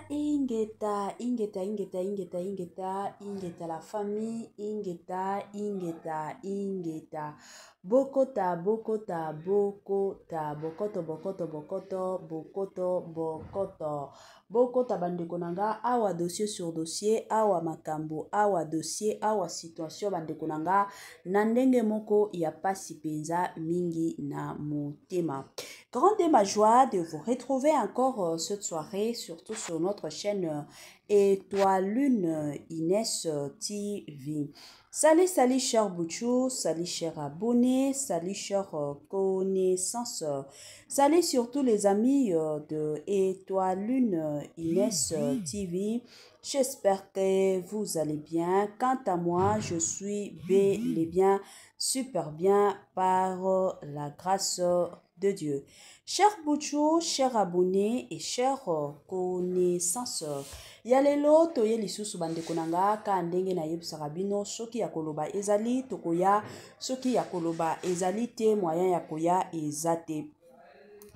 Ingeta, la famille, Ingeta. Bokota, Bokoto. Bokota bandeko nanga, awa dossier sur dossier, awa makambo, awa dossier, awa situation bandeko nanga, nandenge moko ya pasi penza mingi na motema. Grande est ma joie de vous retrouver encore cette soirée, surtout sur notre chaîne Étoile Lune Inès TV. Salut, cher Bouchou, salut, cher abonné, salut, cher connaissance. Salut surtout les amis de Étoile Lune Inès TV. J'espère que vous allez bien. Quant à moi, je suis bel et bien, super bien par la grâce de Dieu. Cher Bouchou, cher abonné et cher connaissance. Yalelo toye lisusu bandeko nanga ka ndenge na yebisaka bino soki ya koloba ezali tokoya soki ya koloba ezali te moyen ya koya ezate.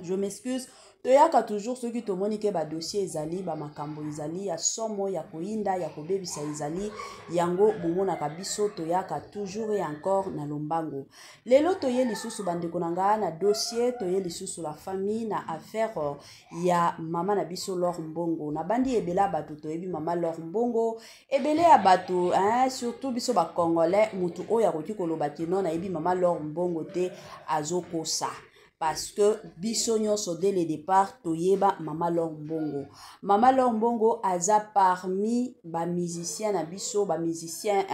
Je m'excuse. Toyaka toujours ceux qui te monique ba dossier ezali ba makambo ezali ya somo ya koinda ya kobebisa ezali yango bomona kabiso toyaka toujours et encore na lombango. Lelo toye lisusu bandeko nanga na dossier toye lisusu la famille na affaire ya mama na biso Laure Mbongo. Na bandi ebela bato toyebi mama Laure Mbongo ebele ya bato surtout biso ba congolais mutu oya koki koloba kino na yebi mama Laure Mbongo te azokosa. Parce que biso nyonso dès le départ toyeba mama Laure Mbongo. Mama Laure Mbongo aza parmi ba musiciens na biso ba musiciens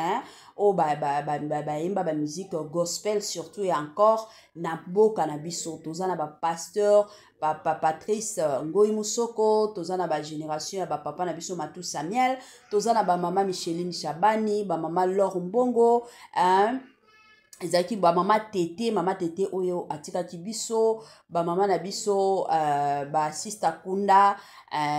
ba musique gospel surtout et encore na boka na biso tozana ba pasteur Patrice Ngoyi Musoko, tozana ba génération ya ba papa na biso Matou Samuel, tozana ba mama Micheline Chabani, ba mama Laure Mbongo, ezaki ba mama tete oyo atika kibiso ba mama na biso ba sister Kunda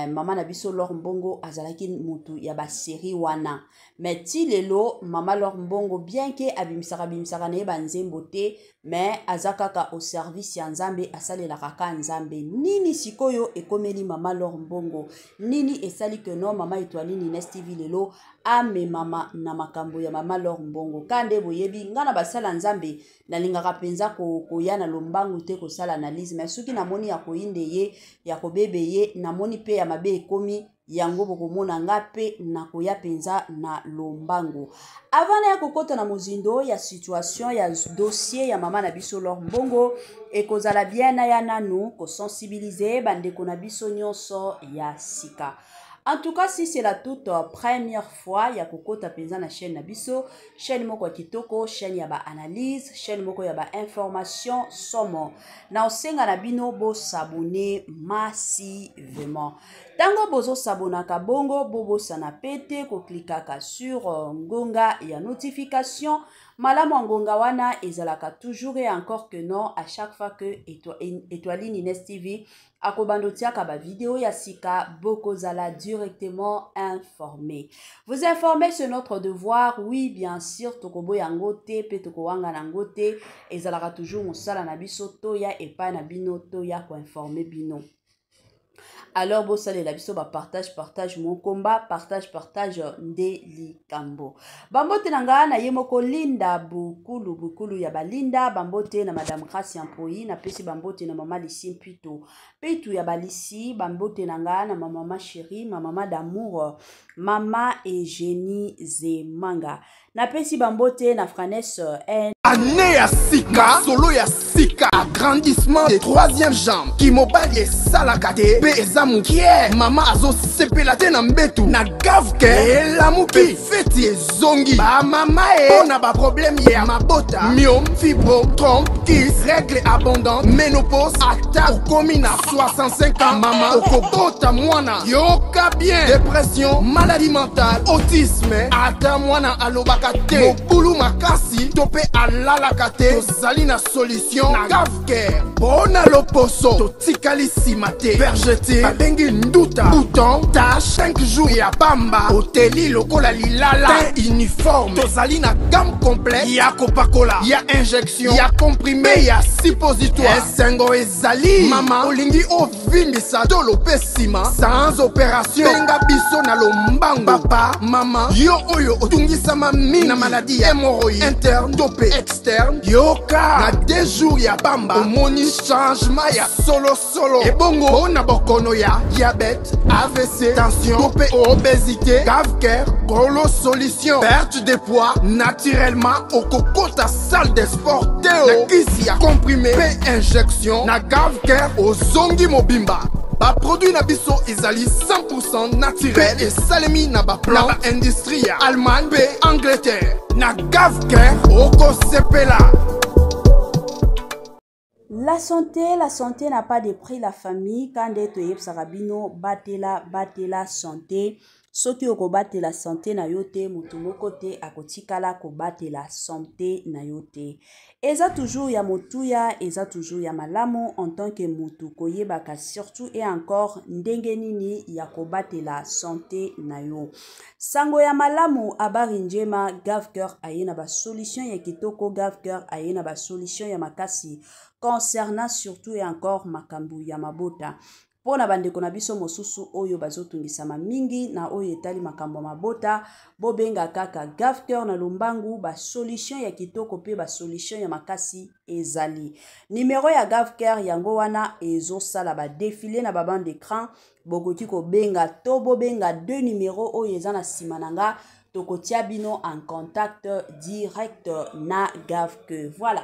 mama na biso Laure Mbongo azalaki mutu ya ba série wana mais ti lelo mama Laure Mbongo bien que abimisaka na yeba nzembo te mais azakaka au service ya nzambe asalela kaka nzambe nini sikoyo ekomeli mama Laure Mbongo nini esali que non mama Étoile Inès TV lelo ame mama na makambo ya mama Laure Mbongo kande boyebi ngana basala nzambe na lingaka penza koya na lombangu te kosala analyse mais soki namoni ya koinde ye ya kobebe ye namoni pe ya mabe ekomi yango bokomona nga pe na koya penza na lombangu avant ya kokota na mozindo ya situation ya dossier ya mama na biso Laure Mbongo ekozala bien na ya nanu ko sensibiliser bandeko na biso nyonso ya sika. En tout cas, si c'est la toute première fois, ya kokota penza na chaîne Nabiso, chaîne moko kitoko, chaîne yaba analyse, chaîne moko yaba information, somo. Na osenga na bino bo s'abonner massivement. Tango bozo s'abonaka bongo, bobo sana pete, ko klikaka sur ngonga ya notification. Malamu ngonga wana ezalaka toujours et encore que non, à chaque fois que Étoile Inès TV akobando tiaka ba vidéo ya sika boko zala directement informé. Vous informer c'est notre devoir, oui bien sûr tokobo yango te pe tokowanga nango te ezalaka toujours mosala na biso toya epa na bino toya ko informer bino. Alors, bon, salut, la biso, partage mon combat, partage ndeli kambo. Bambote nanga na yemoko linda bukulu ya balinda, bambote na madame Gracia Mpoyi, na pesi bambote na mama Lissi Pitu ya balisi, bambote nanga na mama chérie, mama d'amour, mama Eugénie Zemanga. Na pesi bambote na Franesse année ya sika, solo ya sika, agrandissement des troisième jambe, qui mobile et salakate, pe ezamu kie, mama azo sepela te na mbetu, na gavke, elamu pe feti zongi, ba mama ona ba problème ya mabota, myome, fibro, trompe, kiss, règle abondante, ménopause, attaque, komina, 65 ans, mama, okobota mwana, yoka bien, dépression, maladie mentale, autisme, ata mwana alobaka te, mobulu makasi, tope alalaka te, tozali na solution na Gavecare. Bona loposo, totikali nsima te, vergete, babengi nduta, bouton, tache, 5 jours ya bamba, oteli lokola lilala, teint uniforme, tozali na gamme complète, ya kopakola, ya injection, ya comprimé, ya suppositoire, esengo ezali, mama, olingi ovimbisa tolo pe nsima, sans opération, benga biso na lombango, papa, mama, yo oyo otungisama mingi na maladie ya hémorroïde, interne, tope, externe, yoka, na 2 jours ya bamba, omoni changement ya solo, ebongo, bona bokono ya diabète, AVC, tension, tope, obésité, Gavecare, gros solution, perte de poids, naturellement, okokota salle de sport, teo, na kisi ya comprimé, pe injection, na Gavecare, ozongi mobimba. Ba produit na biso ezali 100% naturel et salemi na ba plan na ba industrie ya Allemagne pe Angleterre. Na Gavecare oko sepela. La santé n'a pas de prix. La famille, quand est toyeb sarabino, batela santé. Soki okobate la santé na yote, mutumoko te akotikala kobate la santé na yote. Eza toujours ya motuya, eza toujours ya malamu en tant que mutu koyebaka surtout et encore ndenge nini ya kobate la santé na yo. Sango ya malamu abari njema, Gavecare ayena ba solution ya kitoko, Gavecare ayena ba solution ya makasi concernant surtout et encore makambu ya mabota. Pona bandeko na biso mosusu oyo bazotungisama mingi na oyo etali makambo mabota, bobenga kaka Gavecare na lombangu, ba solution ya kitoko pe ba solution ya makasi ezali. Numéro ya Gavecare yango wana ezo sala ba défilé na ba bande d'écran, bokoki ko benga to bobenga 2 numéros oyo ezana simananga, tokotia bino en contact direct na Gavecare. Voilà.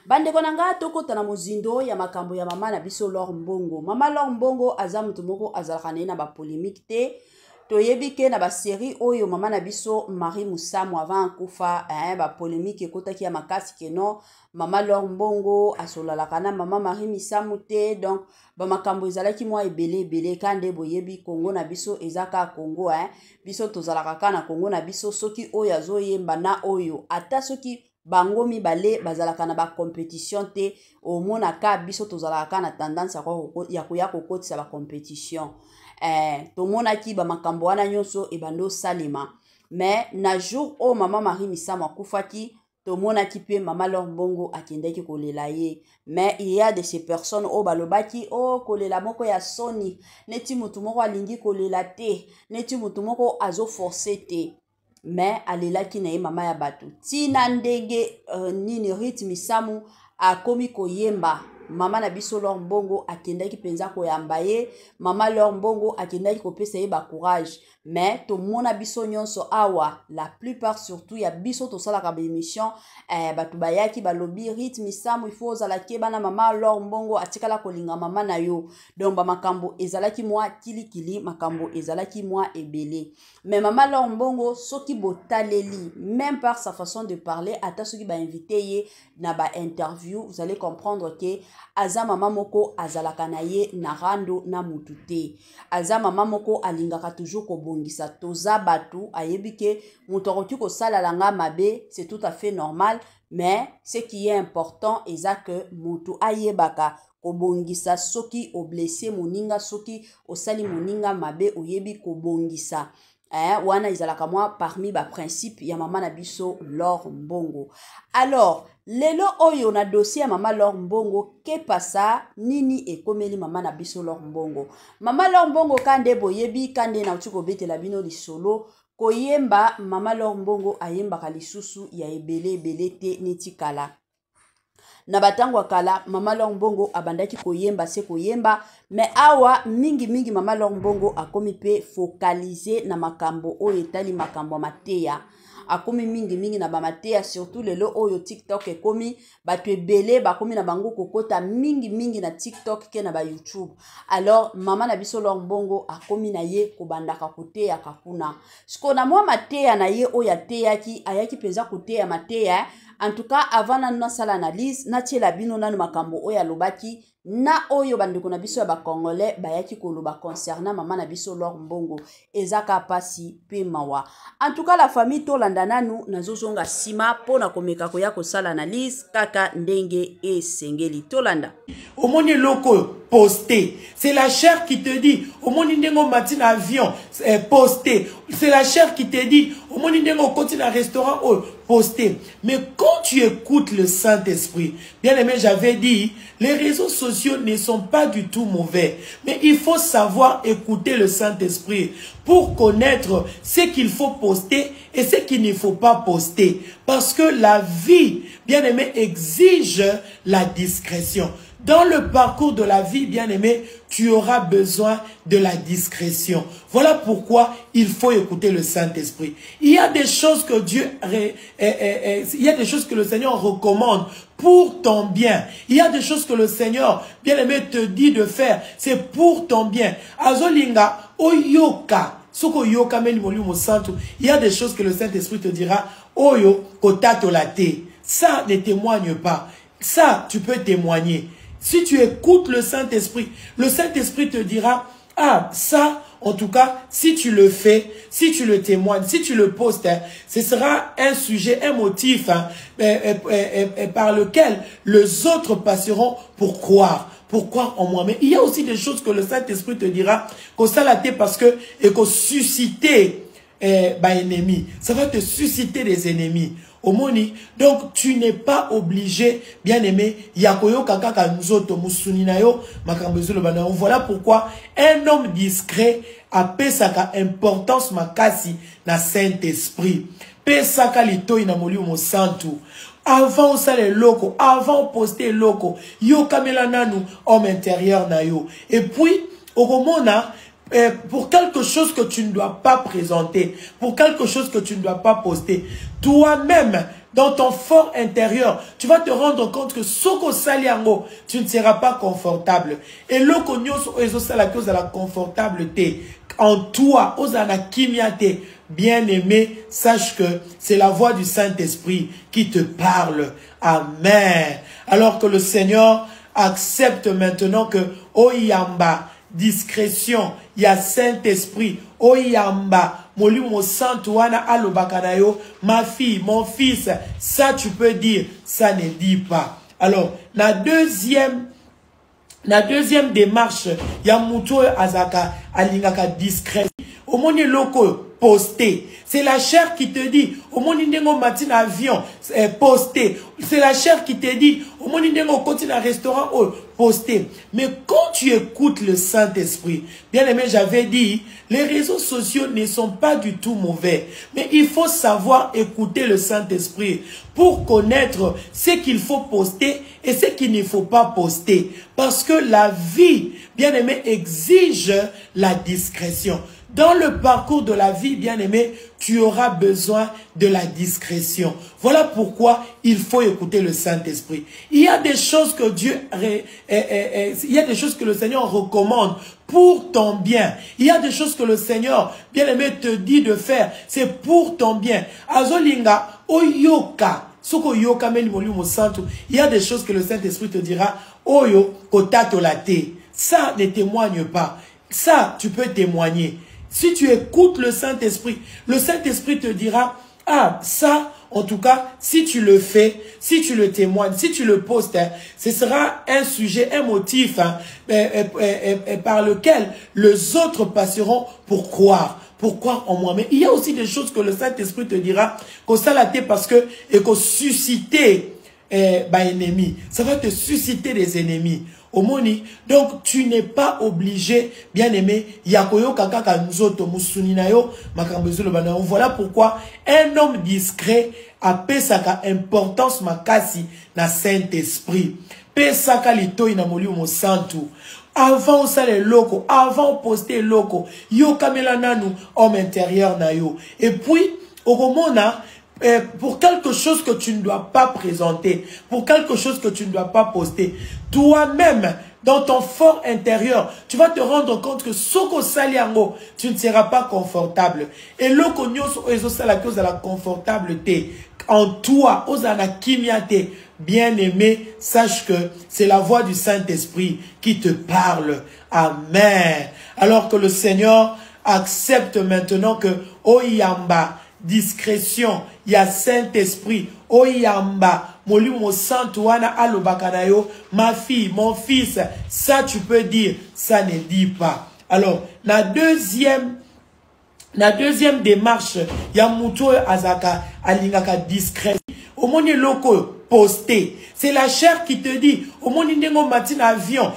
Bande konanga tokota na mozindo ya makambo ya mama na biso Laure Mbongo. Mama Laure Mbongo aza mutu moko azalakana na ba polémique te. Toyebike na ba série oyo mama na biso Marie Musamu avant kufa ba polémique ekotaki ya makasi ke non mama Laure Mbongo asolalakana mama Marie Musamu te, donc ba makambo ezalaki mwa ebele kande boyebi Congo na biso ezaka Congo biso tozalaka na Congo na biso soki oyo azoyemba na oyo ata soki bango mibale bazalaka na ba compétition te, omona ka biso tozalaka na tendance ya koya kokotisa ba compétition. Tomona ki ba makambo wana nyonso ebando salema. Mais na jour o mama Marie Musamu akufaki, tomona ki pe mama Laure Mbongo akendeki kolela ye. Mais il y a de ces personnes o balobaki o kolela moko ya soni, neti mutu moko alingi kolela te, neti mutu moko azo forcer te. Mais alelaki na ye mama ya batu tina ndenge nini Rite Musamu akomi koyemba, mama na biso Laure Mbongo akendaki penza koyamba ye, mama Laure Mbongo akendaki kopesa ye ba courage. Mais tomona biso nyonso awa, la plupart surtout ya biso tosalaka ba émission batu bayaki balobi Rite Musamu il faut ozalaki bana mama Laure Mbongo atikala kolinga mama na yo. Donc ba makambo ezalaki mwa kilikili, makambo ezalaki mwa ebele. Mais mama Laure Mbongo soki botaleli, même par sa façon de parler, ata soki ba invité ye na ba interview, vous allez comprendre que aza mama moko azalaka na ye na rando na mutute. Aza mama moko alingaka toujours ko bongisa toza batu, ayebike mutokoki ko sala langa mabe, c'est tout à fait normal, mais ce qui est important eza que mutu ayebaka ko bongisa soki o blessé moninga, soki o sali moninga mabe oyebi ko bongisa. Wana izalaka mwa parmi ba principe ya mama na biso Laure Mbongo. Alors, lelo oyo na dossier ya mama Laure Mbongo, ke pasa nini ekomeli mama na biso Laure Mbongo. Mama Laure Mbongo kande boyebi, kande na utiko betela bino lisolo, koyemba mama Laure Mbongo ayembaka lisusu ya ebele te neti kala. Na batango akala mama Laure Mbongo abandaki koyemba se koyemba, mais awa mingi mama Laure Mbongo akomi pe focaliser na makambo oyo etali makambo mateya. Akomi mingi na ba mateya, surtout lelo oyo TikTok ekomi batu ebele bakomi na bango kokota mingi na TikTok ke na ba YouTube. Alors mama na biso Laure Mbongo akomi na ye kobandaka koteya kakuna. Siko na mwa mateya na ye oyo ateyaki, ayaki penza koteya mateya. En tout cas, avant na sala analyse, na tiela bino nanu makambo oya lobaki, na oyo bandeko na biso ya bakongolais bayaki koloba concernant mama na biso Laure Mbongo ezaka pasi pe mawa. En tout cas la famille tolanda nanu nazozonga sima pona komeka koya kosala analyse kaka ndenge esengeli tolanda. Omoni loko posté, c'est la chair qui te dit. Omoni ndengo matin avion posté, c'est la chair qui te dit. Omoni ndengo continue un restaurant posté. Mais quand tu écoutes le Saint-Esprit, bien aimé, j'avais dit, les réseaux sociaux ne sont pas du tout mauvais. Mais il faut savoir écouter le Saint-Esprit pour connaître ce qu'il faut poster et ce qu'il ne faut pas poster. Parce que la vie, bien aimé, exige la discrétion. Dans le parcours de la vie, bien aimé, tu auras besoin de la discrétion. Voilà pourquoi il faut écouter le Saint-Esprit. Il y a des choses que il y a des choses que le Seigneur recommande pour ton bien. Il y a des choses que le Seigneur, bien aimé, te dit de faire. C'est pour ton bien. Azolinga, oyoka. Il y a des choses que le Saint-Esprit te dira. Oyo, kotato late. Ça ne témoigne pas. Ça, tu peux témoigner. Si tu écoutes le Saint-Esprit te dira, ah, ça, en tout cas, si tu le fais, si tu le témoignes, si tu le postes, hein, ce sera un sujet, un motif hein, par lequel les autres passeront pour croire. Pourquoi en moi? Mais il y a aussi des choses que le Saint-Esprit te dira, qu'on s'alaté parce que, et qu'on susciter ennemi. Ça va te susciter des ennemis. Omoni, donc tu n'es pas obligé, bien aimé, yakoyo kakaka nzoto musuninayo makambezo le bana. Voilà pourquoi un homme discret a pesaka importance makasi na Saint-Esprit. Pesaka lito inamoli mo santu. Avant ça les locaux, avant poster locaux, yo kamela nanu homme intérieur na yo. Et puis okomona pour quelque chose que tu ne dois pas présenter, pour quelque chose que tu ne dois pas poster, toi-même, dans ton fort intérieur, tu vas te rendre compte que soko saliango, tu ne seras pas confortable. Et loko nyoso ezosala cause de la confortabilité en toi, osana kimiate, bien-aimé, sache que c'est la voix du Saint-Esprit qui te parle. Amen. Alors que le Seigneur accepte maintenant que oyamba discrétion, il y a Saint-Esprit, oyamba, molimo santuana alobakanayo, ma fille, mon fils, ça tu peux dire, ça ne dit pas. Alors, la deuxième démarche, il y a muto azaka alingaka discret. Au moni loko posté, c'est la chair qui te dit. Au moni ndengo matin avion posté, c'est la chair qui te dit. Au moni ndengo continue un restaurant posté. Mais quand tu écoutes le Saint-Esprit, bien aimé, j'avais dit, les réseaux sociaux ne sont pas du tout mauvais. Mais il faut savoir écouter le Saint-Esprit pour connaître ce qu'il faut poster et ce qu'il ne faut pas poster. Parce que la vie, bien aimé, exige la discrétion. Dans le parcours de la vie, bien aimé, tu auras besoin de la discrétion. Voilà pourquoi il faut écouter le Saint-Esprit. Il y a des choses que il y a des choses que le Seigneur recommande pour ton bien. Il y a des choses que le Seigneur, bien aimé, te dit de faire. C'est pour ton bien. Azolinga, oyoka. Il y a des choses que le Saint-Esprit te dira. Oyo, kotato late. Ça ne témoigne pas. Ça, tu peux témoigner. Si tu écoutes le Saint-Esprit te dira, ah, ça, en tout cas, si tu le fais, si tu le témoignes, si tu le postes, hein, ce sera un sujet, un motif hein, par lequel les autres passeront pour croire. Pourquoi en moi? Mais il y a aussi des choses que le Saint-Esprit te dira, qu'on s'alaté parce que, et qu'on susciter ennemi. Ça va te susciter des ennemis. Omoni, donc tu n'es pas obligé, bien aimé, yakoyo kakaka nzoto musuninayo makambezo le bana. Voilà pourquoi un homme discret a pesaka importance makasi na Saint-Esprit. Pesaka lito inamoli mo santu. Avant ça les locaux, avant poster locaux, yo kamela nanu homme intérieur na yo. Et puis okomona pour quelque chose que tu ne dois pas présenter, pour quelque chose que tu ne dois pas poster, toi-même, dans ton fort intérieur, tu vas te rendre compte que soko saliango, tu ne seras pas confortable. Et loko nyoso ezosala cause de la confortabilité en toi, osana kimiate, bien-aimé, sache que c'est la voix du Saint-Esprit qui te parle. Amen. Alors que le Seigneur accepte maintenant que Oyamba, discrétion, il y a Saint-Esprit, Oyamba, Molimo Santuana Alobakanayo, ma fille, mon fils, ça tu peux dire, ça ne dit pas. Alors, la deuxième démarche, il y a Moutou Azaka, Alingaka discret. Au monde loco, posté. C'est la chair qui te dit, au monde n'indengo matin avion,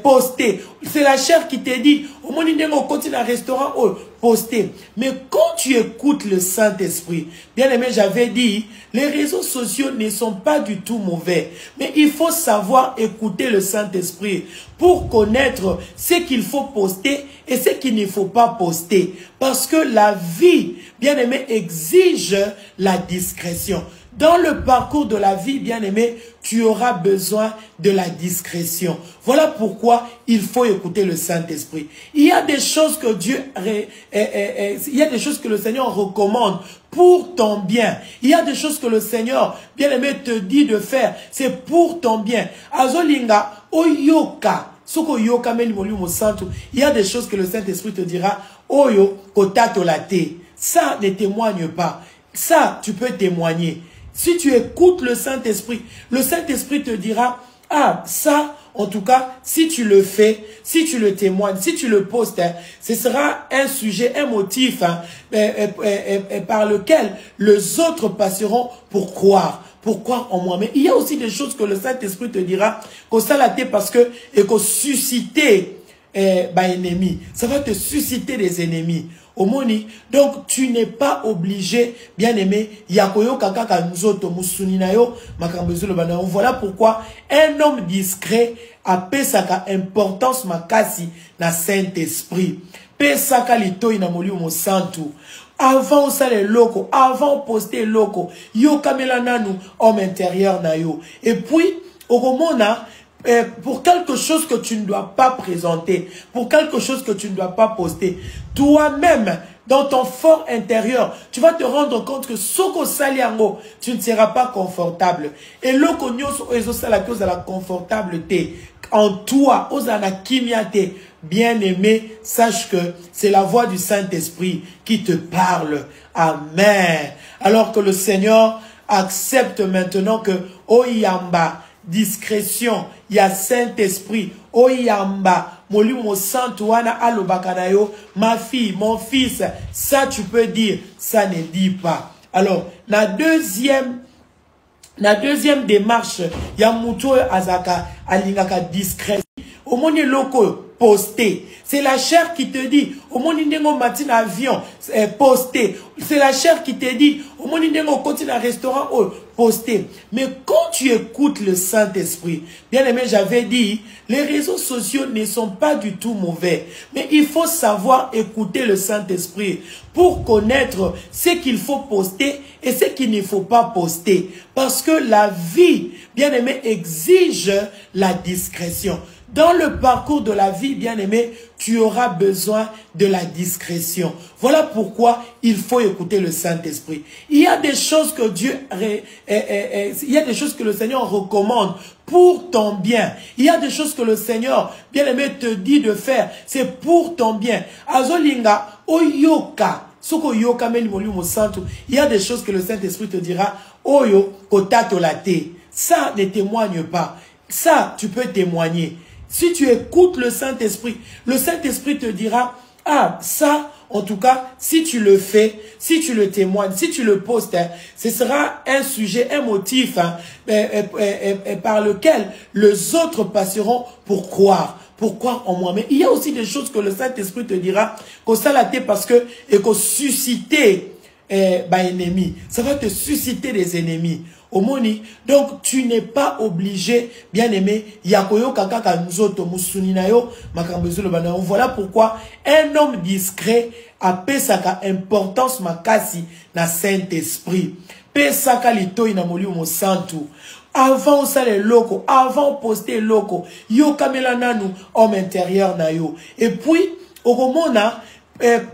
posté. C'est la chair qui te dit, au monde n'indengo continue un restaurant, posté. Mais quand tu écoutes le Saint-Esprit, bien aimé, j'avais dit, les réseaux sociaux ne sont pas du tout mauvais. Mais il faut savoir écouter le Saint-Esprit pour connaître ce qu'il faut poster et ce qu'il ne faut pas poster. Parce que la vie, bien aimé, exige la discrétion. Dans le parcours de la vie, bien-aimé, tu auras besoin de la discrétion. Voilà pourquoi il faut écouter le Saint-Esprit. Il y a des choses que il y a des choses que le Seigneur recommande pour ton bien. Il y a des choses que le Seigneur, bien-aimé, te dit de faire. C'est pour ton bien. Azolinga, oyoka. Il y a des choses que le Saint-Esprit te dira. Oyo, kotato late. Ça ne témoigne pas. Ça, tu peux témoigner. Si tu écoutes le Saint-Esprit te dira, ah, ça, en tout cas, si tu le fais, si tu le témoignes, si tu le postes, hein, ce sera un sujet, un motif hein, par lequel les autres passeront pour croire en moi. Mais il y a aussi des choses que le Saint-Esprit te dira, qu'on s'alaté parce que, et qu'on susciter ennemi. Ça va te susciter des ennemis. Omoni, donc tu n'es pas obligé, bien aimé, yakoyo kakaka nzoto musuninayo makambezo le bana. Voilà pourquoi un homme discret a pesaka importance makasi na Saint-Esprit. Pesaka litoi na moli mo santu. Avant ça les locaux, avant poster locaux, yo kamela nanu homme intérieur na yo. Et puis okomona pour quelque chose que tu ne dois pas présenter, pour quelque chose que tu ne dois pas poster, toi-même, dans ton fort intérieur, tu vas te rendre compte que soko saliango, tu ne seras pas confortable. Et loko nyoso ezo sala cause de la confortabilité en toi, osana kimiate, bien-aimé, sache que c'est la voix du Saint-Esprit qui te parle. Amen. Alors que le Seigneur accepte maintenant que oyamba, discrétion, il y a Saint-Esprit, oyamba, molimo santuana alobakanayo, ma fille, mon fils, ça tu peux dire, ça ne dit pas. Alors, la deuxième démarche, il y a Moutou Azaka, Alingaka discrétion. Au monde loco, posté. C'est la chair qui te dit, au monde n'indengo matin avion, posté. C'est la chair qui te dit, au monde n'indengo continue un restaurant, posté. Mais quand tu écoutes le Saint-Esprit, bien aimé, j'avais dit, les réseaux sociaux ne sont pas du tout mauvais. Mais il faut savoir écouter le Saint-Esprit pour connaître ce qu'il faut poster et ce qu'il ne faut pas poster. Parce que la vie, bien aimé, exige la discrétion. Dans le parcours de la vie, bien-aimé, tu auras besoin de la discrétion. Voilà pourquoi il faut écouter le Saint-Esprit. Il y a des choses que il y a des choses que le Seigneur recommande pour ton bien. Il y a des choses que le Seigneur, bien-aimé, te dit de faire. C'est pour ton bien. Azolinga, oyoka. Il y a des choses que le Saint-Esprit te dira, oyo, kotato late. Ça ne témoigne pas. Ça, tu peux témoigner. Si tu écoutes le Saint-Esprit te dira, ah, ça, en tout cas, si tu le fais, si tu le témoignes, si tu le postes, hein, ce sera un sujet, un motif hein, par lequel les autres passeront pour croire en moi. Mais il y a aussi des choses que le Saint-Esprit te dira, qu'on s'alaté parce que, et qu'on susciter ennemi. Ça va te susciter des ennemis. Omoni, donc tu n'es pas obligé, bien aimé, yakoyo kakaka nzoto musuninayo makambezo le bana. Voilà pourquoi un homme discret a pesaka importance makasi na Saint-Esprit. Pesaka litoi na moli mo santu. Avant ça les locaux, avant poster locaux, yo kamela nanu homme intérieur na yo. Et puis okomona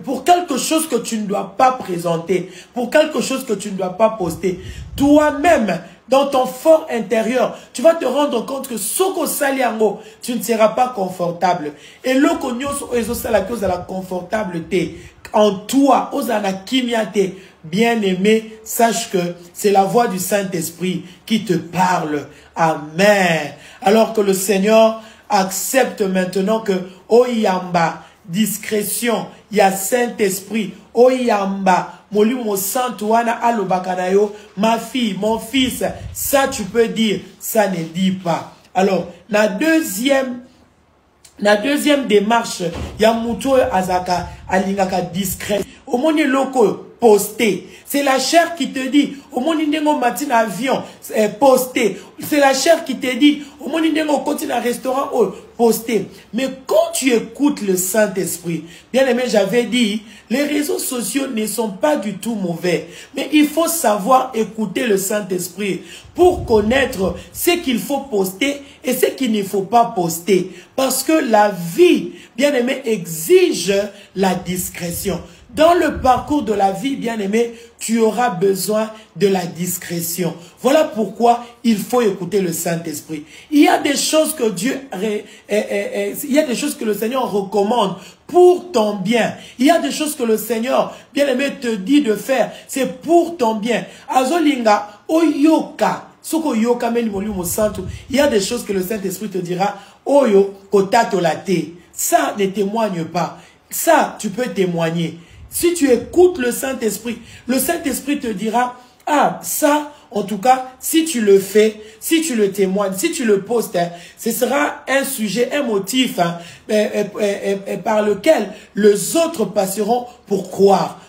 pour quelque chose que tu ne dois pas présenter, pour quelque chose que tu ne dois pas poster, toi-même, dans ton fort intérieur, tu vas te rendre compte que soko saliango, tu ne seras pas confortable. Et loko nyonso ezo sala cause à la confortable te. En toi, osana kimiate, bien-aimé, sache que c'est la voix du Saint-Esprit qui te parle. Amen. Alors que le Seigneur accepte maintenant que oyamba, discrétion, il y a Saint-Esprit, oyamba, molimo santuana alobakanayo, ma fille, mon fils, ça tu peux dire, ça ne dit pas. Alors, la deuxième démarche, il y a Mouto Azaka, Alingaka discret. Au monde loco, posté. C'est la chair qui te dit, au monde n'engo matin avion, posté. C'est la chair qui te dit, au monde n'engo continue un restaurant, posté. Mais quand tu écoutes le Saint-Esprit, bien aimé, j'avais dit, les réseaux sociaux ne sont pas du tout mauvais. Mais il faut savoir écouter le Saint-Esprit pour connaître ce qu'il faut poster et ce qu'il ne faut pas poster. Parce que la vie, bien aimé, exige la discrétion. Dans le parcours de la vie, bien aimé, tu auras besoin de la discrétion. Voilà pourquoi il faut écouter le Saint-Esprit. Il y a des choses que il y a des choses que le Seigneur recommande pour ton bien. Il y a des choses que le Seigneur, bien aimé, te dit de faire. C'est pour ton bien. Azolinga, oyoka. Il y a des choses que le Saint-Esprit te dira. Oyo, kotato late. Ça ne témoigne pas. Ça, tu peux témoigner. Si tu écoutes le Saint-Esprit te dira, ah, ça, en tout cas, si tu le fais, si tu le témoignes, si tu le postes, hein, ce sera un sujet, un motif hein, par lequel les autres passeront pour croire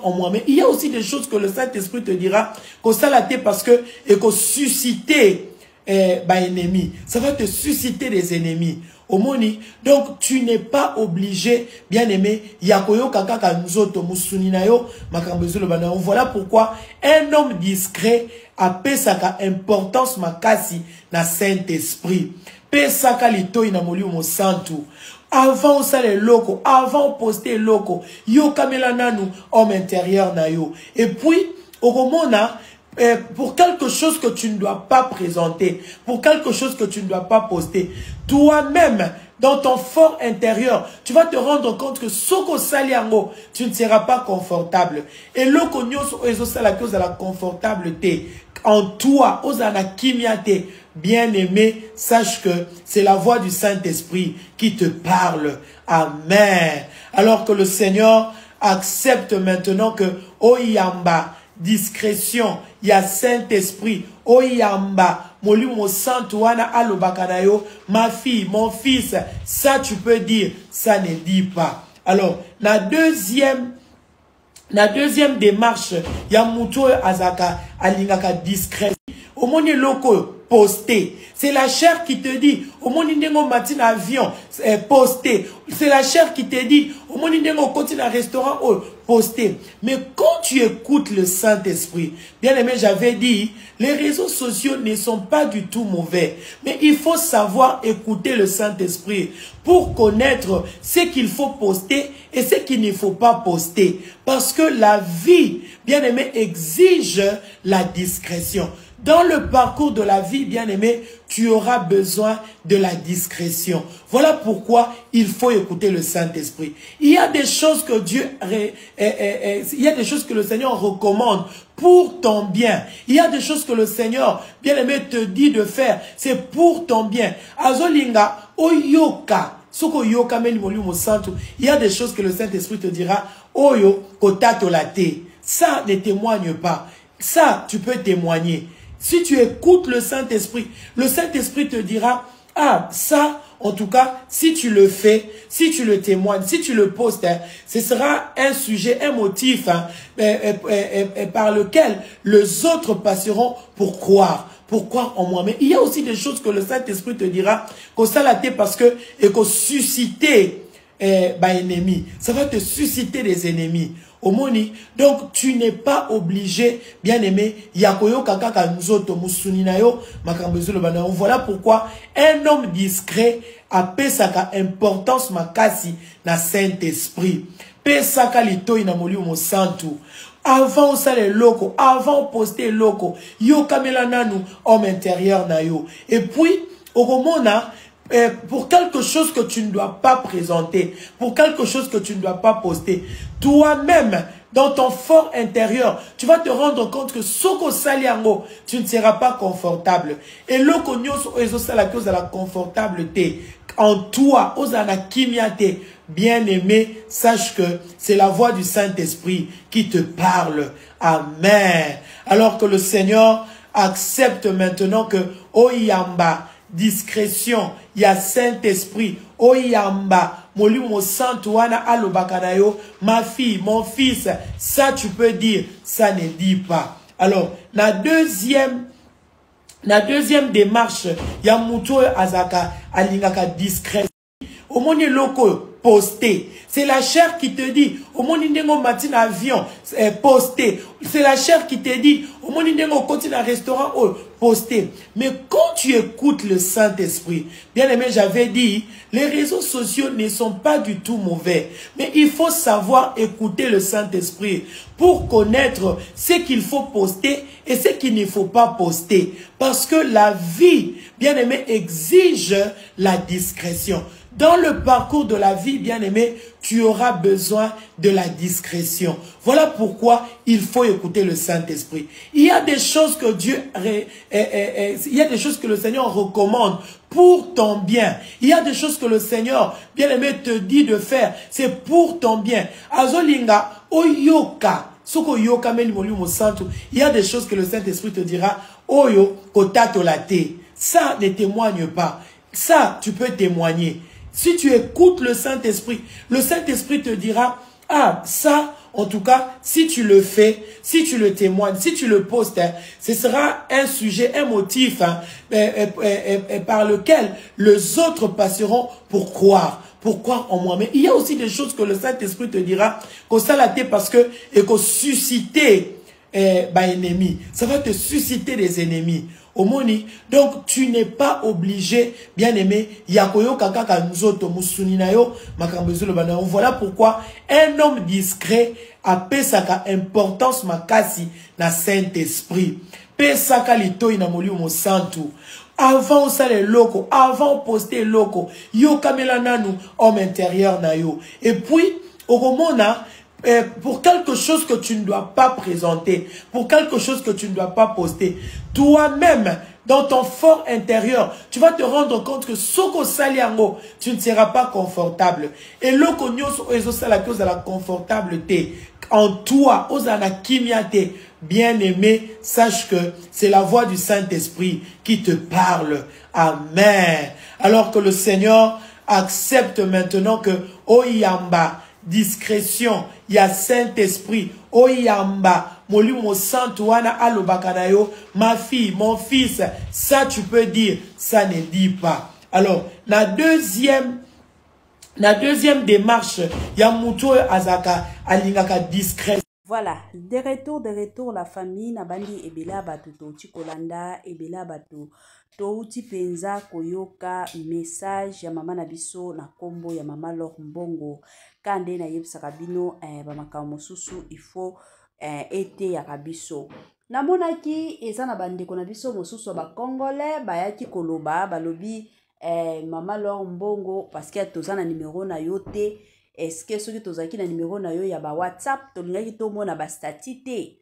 en moi. Mais il y a aussi des choses que le Saint-Esprit te dira, que ça l'a été parce que, et que susciter ennemi. Ça va te susciter des ennemis. Omoni, donc tu n'es pas obligé, bien aimé, yakoyo kakaka nzoto musuninayo makambezo le bana. Voilà pourquoi un homme discret a pesaka importance makasi na Saint-Esprit. Pesaka litoi na moli mo santu. Avant ça les locaux, avant poster locaux, yo kamela nanu homme intérieur na yo. Et puis au romona pour quelque chose que tu ne dois pas présenter, pour quelque chose que tu ne dois pas poster, toi-même, dans ton fort intérieur, tu vas te rendre compte que soko saliango, tu ne seras pas confortable. Et loko nyonso ezo sala cause à la confortable te. En toi, osana kimiate, bien-aimé, sache que c'est la voix du Saint-Esprit qui te parle. Amen. Alors que le Seigneur accepte maintenant que oyamba, discrétion, il y a Saint-Esprit, oyamba, molimo santuana alobakanayo, ma fille, mon fils, ça tu peux dire, ça ne dit pas. Alors, la deuxième démarche, il y a Mouto Azaka, Alingaka discret. Au monde loco, posté. C'est la chair qui te dit, au monde n'engo matin avion, posté. C'est la chair qui te dit, au monde n'engo continue un restaurant, posté. Mais quand tu écoutes le Saint-Esprit, bien aimé, j'avais dit, les réseaux sociaux ne sont pas du tout mauvais. Mais il faut savoir écouter le Saint-Esprit pour connaître ce qu'il faut poster et ce qu'il ne faut pas poster. Parce que la vie, bien aimé, exige la discrétion. Dans le parcours de la vie, bien aimé, tu auras besoin de la discrétion. Voilà pourquoi il faut écouter le Saint-Esprit. Il y a des choses que il y a des choses que le Seigneur recommande pour ton bien. Il y a des choses que le Seigneur, bien aimé, te dit de faire. C'est pour ton bien. Azolinga, oyoka. Il y a des choses que le Saint-Esprit te dira. Oyo, kotato late. Ça ne témoigne pas. Ça, tu peux témoigner. Si tu écoutes le Saint-Esprit te dira, ah, ça, en tout cas, si tu le fais, si tu le témoignes, si tu le postes, hein, ce sera un sujet, un motif hein, par lequel les autres passeront pour croire en moi. Mais il y a aussi des choses que le Saint-Esprit te dira, que ça l'a été parce que, et que susciter ennemi, ça va te susciter des ennemis. Omoni, donc tu n'es pas obligé, bien aimé, yakoyo kakaka nzoto musuninayo makambezo le bana. Voilà pourquoi un homme discret a pesaka importance makasi na Saint-Esprit. Pesaka litoi na moli mo santu. avant ça les locaux, avant poster locaux, yo kamela nanu homme intérieur na yo. Et puis au moment pour quelque chose que tu ne dois pas présenter, pour quelque chose que tu ne dois pas poster, toi-même, dans ton fort intérieur, tu vas te rendre compte que soko saliango, tu ne seras pas confortable. Et loko nyoso ezo salaki ozala confortable te. En toi, ozana kimia te. Bien-aimé, sache que c'est la voix du Saint-Esprit qui te parle. Amen. Alors que le Seigneur accepte maintenant que oyamba, discrétion, il y a Saint-Esprit, oyamba, molimo santuana alobakanayo, ma fille, mon fils, ça tu peux dire, ça ne dit pas. Alors, la deuxième démarche, il y a muto azaka alingaka discrétion. Au monde loco posté. C'est la chair qui te dit, au monde n'indengo matin avion, posté. C'est la chair qui te dit, au monde n'indengo continue un restaurant, posté. Mais quand tu écoutes le Saint-Esprit, bien aimé, j'avais dit, les réseaux sociaux ne sont pas du tout mauvais. Mais il faut savoir écouter le Saint-Esprit pour connaître ce qu'il faut poster et ce qu'il ne faut pas poster. Parce que la vie, bien aimé, exige la discrétion. Dans le parcours de la vie, bien-aimé, tu auras besoin de la discrétion. Voilà pourquoi il faut écouter le Saint-Esprit. Il y a des choses que il y a des choses que le Seigneur recommande pour ton bien. Il y a des choses que le Seigneur, bien-aimé, te dit de faire. C'est pour ton bien. Azolinga, oyoka. Il y a des choses que le Saint-Esprit te dira. Oyo, kotato late. Ça ne témoigne pas. Ça, tu peux témoigner. Si tu écoutes le Saint-Esprit te dira, ah, ça, en tout cas, si tu le fais, si tu le témoignes, si tu le postes, hein, ce sera un sujet, un motif par lequel les autres passeront pour croire en moi. Mais il y a aussi des choses que le Saint-Esprit te dira, que ça l'a été parce que, et que susciter, ennemi. Ça va te susciter des ennemis. Omoni, donc tu n'es pas obligé, bien aimé, voilà pourquoi un homme discret a pesaka importance makasi na Saint-Esprit. Pesaka litoi na moli mo santu. Avant ça les locaux, avant poster locaux, yo kamela nanu homme intérieur na yo. Et puis au moment pour quelque chose que tu ne dois pas présenter, pour quelque chose que tu ne dois pas poster, toi-même, dans ton fort intérieur, tu vas te rendre compte que soko saliango, tu ne seras pas confortable. Et loko nyoso ezo salaki ozala confortable te. En toi, ozana kimia te. Bien-aimé, sache que c'est la voix du Saint-Esprit qui te parle. Amen. Alors que le Seigneur accepte maintenant que oyamba, discrétion, il y a Saint-Esprit, oyamba, molimo santuana alobakanayo, ma fille, mon fils, ça tu peux dire, ça ne dit pas. Alors, la deuxième démarche, il y a muto azaka alingaka discrétion. Voilà, de retour, la famille, nabandi ebela batu touti kolanda, ebela batu touti penza koyoka message ya mama nabiso na kombo ya mama Laure Mbongo. Kande na yebisaka bino bamakambo mosusu il faut ete ya kabiso. Namonaki eza na bandeko na biso mosusu ba congolais bayaki koloba balobi mama Laure Mbongo parce que tozana numéro na yote. Est-ce que ceux qui tozaki na numéro na yo ya ba WhatsApp tolingaki to mona ba statité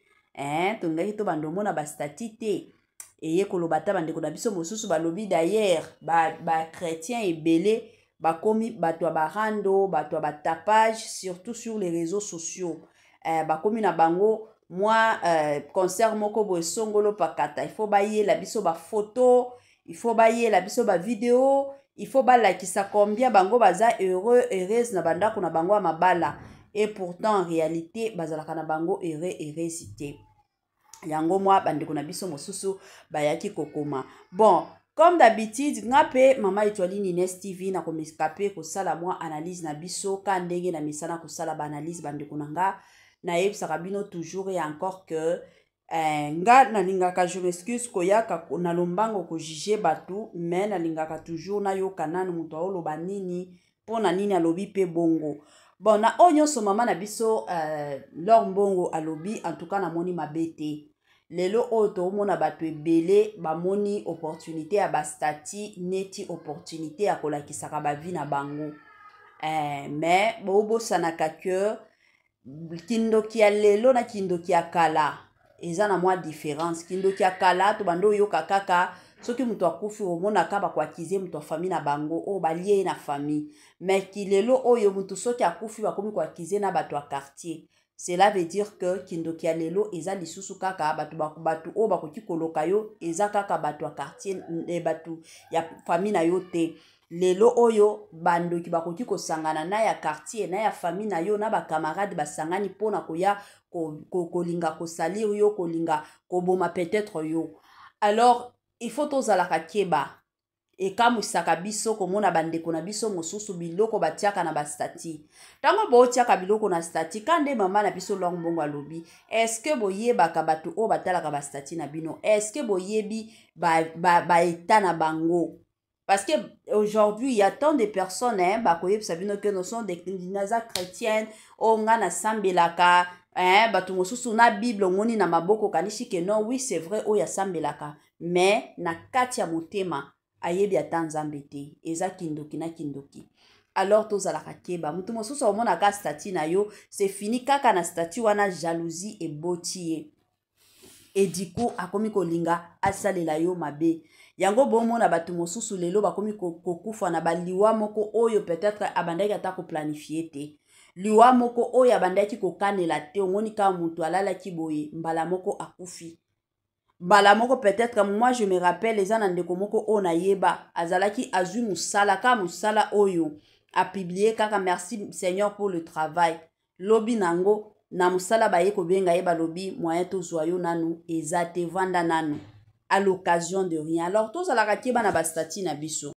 tolingaki to bandomo na ba statité eye koloba ta bandeko na biso mosusu balobi d'ailleurs ba chrétien ebele bakomi bato ba rando bato ba tapage surtout sur les réseaux sociaux bakomi na bango moi concert moko bo songolo pakata il faut bailler la biso ba photo il faut bailler la biso ba vidéo il faut balakisa combien bango baza heureux heureuse na bandako na bango mabala et pourtant en réalité bazalaka na bango heureux heureusité yango moi bandeko na biso mosusu bayaki kokoma. Bon, comme d'habitude ngape mama Etoile Nines TV na komikape ko sala moi analyse na biso ka ndenge na misana ko sala ba analyse bandeko nanga na yebisaka bino toujours et encore que nga nalingaka je m'excuse koyaka na lombango ko juger batu mais nalingaka toujours na yoka nanu muto oloba nini pona nini alobi pe bongo. bon na oyo so mama na biso Laure Mbongo alobi en tout cas na moni mabete lelo oyo toomona bato ebele bamoni opportunité ya bastati neti opportunité ya kolakisaka bavi na bango mais bobosanaka ke kindoki ya lelo na kindoki ya kala eza na mwa différence kindoki ya kala to bando yoka kaka soki mutu akufi omonaka bakwakize mutu afami na bango oyo balie na famille mais kilelo oyo mutu soki akufi bakomi kwakize na bato ya quartier. Cela veut dire que kindoki ya lelo eza lisusu kaka batu oyo bakoki koloka yo eza kaka bato ya quartier bato ya famille na yo te. Lelo oyo bandoki bakoki kosangana na ya quartier na ya famille na yo na bakamarade basangani mpona koya kolinga kosalir yo kolinga koboma peut-être yo. Alors il faut tozalaka keba ekamusaka biso komona bandeko na biso mosusu biloko batiaka na bastati ntango botiaka biloko na stati kande mama na biso Laure Mbongo alobi est-ce que boyebaka bato oyo batalaka bastati na bino est-ce que boyebi baeta na bango parce que aujourd'hui il y a tant de personnes bakoyebisa bino que nous sommes des naza chrétiennes o nga na sambelaka bato mosusu na bible ngoni na maboko kanisi ke non oui c'est vrai oyo asambelaka mais na kati ya motema ayebi ata nzambe te eza kindoki na kindoki. Alors tozalaka keba mutu mosusu omonaka stati na yo c'est fini kaka na stati wana jalousie eboti ye et du coup akomi kolinga asalela yo mabe yango bomona bato mosusu lelo bakomi kokufa na baliwa moko oyo peut-être abandaki ata koplanifie te liwa moko oyo abandaki kokanela te omoni kaka mutu alalaki boye mbala moko akufi mbala moko peut-être moi je me rappelle eza na ndeko moko oyo nayeba azalaki azwi musala ka musala oyo a publié kaka merci Seigneur pour le travail lobi nango na musala baye kobenga ye balobi moyen tozwa yo nanu eza te vanda nanu à l'occasion de rien. Alors tozalaka keba na bastati na biso